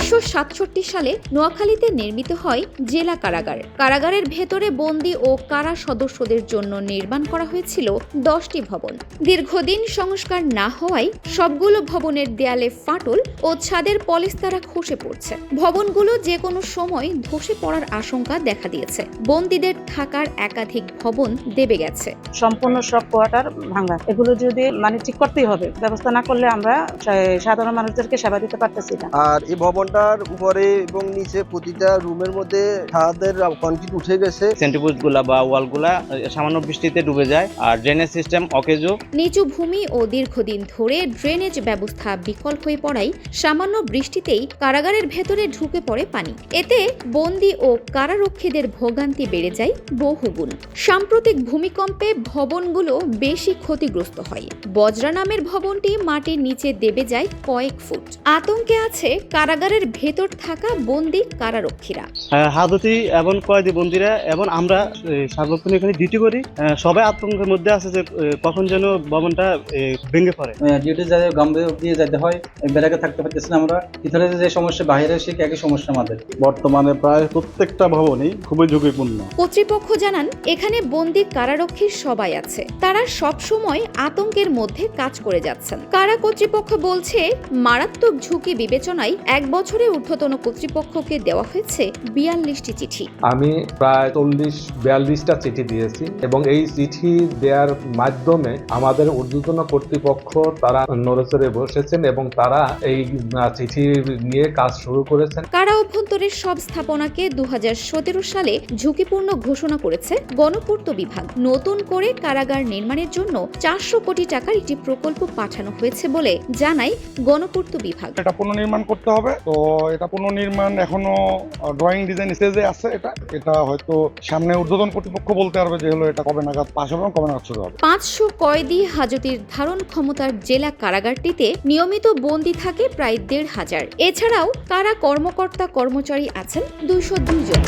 ১৯৬৭ সালে নোয়াখালীতে নির্মিত হয় জেলা কারাগার। কারাগারের ভেতরে বন্দী ও কারা সদস্যদের জন্য নির্মাণ করা হয়েছিল ১০টি ভবন। দীর্ঘদিন সংস্কার না হওয়ায় সবগুলো ভবনের দেয়ালে ফাটল ও ছাদের পলেস্তারা খসে পড়ছে। ভবনগুলো যে কোনো সময় ধসে পড়ার আশঙ্কা দেখা দিয়েছে। বন্দীদের থাকার একাধিক ভবন দেবে গেছে। সম্পূর্ণ সব কোয়ার্টার ভাঙা, এগুলো যদি ঠিক করতেই হবে, ব্যবস্থা না করলে আমরা সাধারণ মানুষদেরকে সেবা দিতে পারতেছি না। আর এই ভবনটার উপরে এবং নিচে প্রতিটা রুমের মধ্যে ছাদের কংক্রিট উঠে গেছে। সেন্ট্রিফিউজ গুলা বা ওয়াল গুলা সামান্য বৃষ্টিতে ডুবে যায়, আর ড্রেনেজ সিস্টেম অকেজো। নিচু ভূমি ও দীর্ঘদিন ধরে ড্রেনেজ ব্যবস্থা বিকল হয়ে পড়ায় সামান্য বৃষ্টিতেই কারাগারের ভেতরে ঢুকে পড়ে পানি। এতে বন্দী ও কারারক্ষীদের ভোগান্তি বেড়ে যায় বহুগুণ। সাম্প্রতিক ভূমিকম্পে ভবনগুলো বেশি ক্ষতিগ্রস্ত হয়। বজরা নামের ভবনটি মাটির নিচে দেবে যায় কয়েক ফুট। আতঙ্কে আছে কারাগারের ভেতর থাকা বন্দী কারারক্ষীরা। হাজতি এবং কয়েদি বন্দীরা এবং আমরা সার্বক্ষণ এখানে ডিউটি করি, সবাই আতঙ্কের মধ্যে আছে যে কখন যেন ভবনটা ভেঙে পড়ে। ডিউটি যাতে গাম্বে দিয়ে যেতে হয়, বেড়াকে থাকতে পারতেছি না আমরা। ভিতরে যে সমস্যা, বাইরে সে একই সমস্যা আমাদের। বর্তমানে প্রায় প্রত্যেকটা ভবনই খুবই ঝুঁকিপূর্ণ। কর্তৃপক্ষ জানান, এখানে বন্দী কারারক্ষীর সবাই আছে। তারা সব সময় আতঙ্কের মধ্যে কাজ করে যাচ্ছেন। কারা কর্তৃপক্ষ বলছে, মারাত্মক ঝুঁকি বিবেচনায় 1 বছরে ঊর্ধ্বতন কর্তৃপক্ষকে দেওয়া হয়েছে 42টি চিঠি। আমি প্রায় 40-42টা চিঠি দিয়েছি এবং এই চিঠি দেওয়ার মাধ্যমে আমাদের ঊর্ধ্বতন কর্তৃপক্ষ তারা নড়েচড়ে বসেছেন এবং তারা এই চিঠি নিয়ে কাজ শুরু করেছেন। কারা অভ্যন্তরের সব স্থাপনাকে 2017 সালে ঝুঁকিপূর্ণ ঘোষণা করেছে গণপূর্ত বিভাগ। নতুন করে কারাগার নির্মাণের জন্য 400 কোটি টাকার একটি প্রকল্প পাঠানো হয়েছে বলে জানায় গণপূর্ত বিভাগ। এটা পুনর্নির্মাণ করতে হবে, তো এটা পুনর্নির্মাণ এখনো ড্রয়িং ডিজাইন স্টেজে আছে। এটা হয়তো সামনে ঊর্ধ্বতন কর্তৃপক্ষ বলতে পারবে যে হলো এটা কবে নাগাদ পাস হবে, কবে নাগাদ শুরু হবে। 500 কয়েদি হাজতির ধারণ ক্ষমতার জেলা কারাগারটিতে নিয়মিত বন্দী থাকে প্রায় 1500। এছাড়াও কারা কর্মকর্তা কর্মচারী আছেন 202 জন।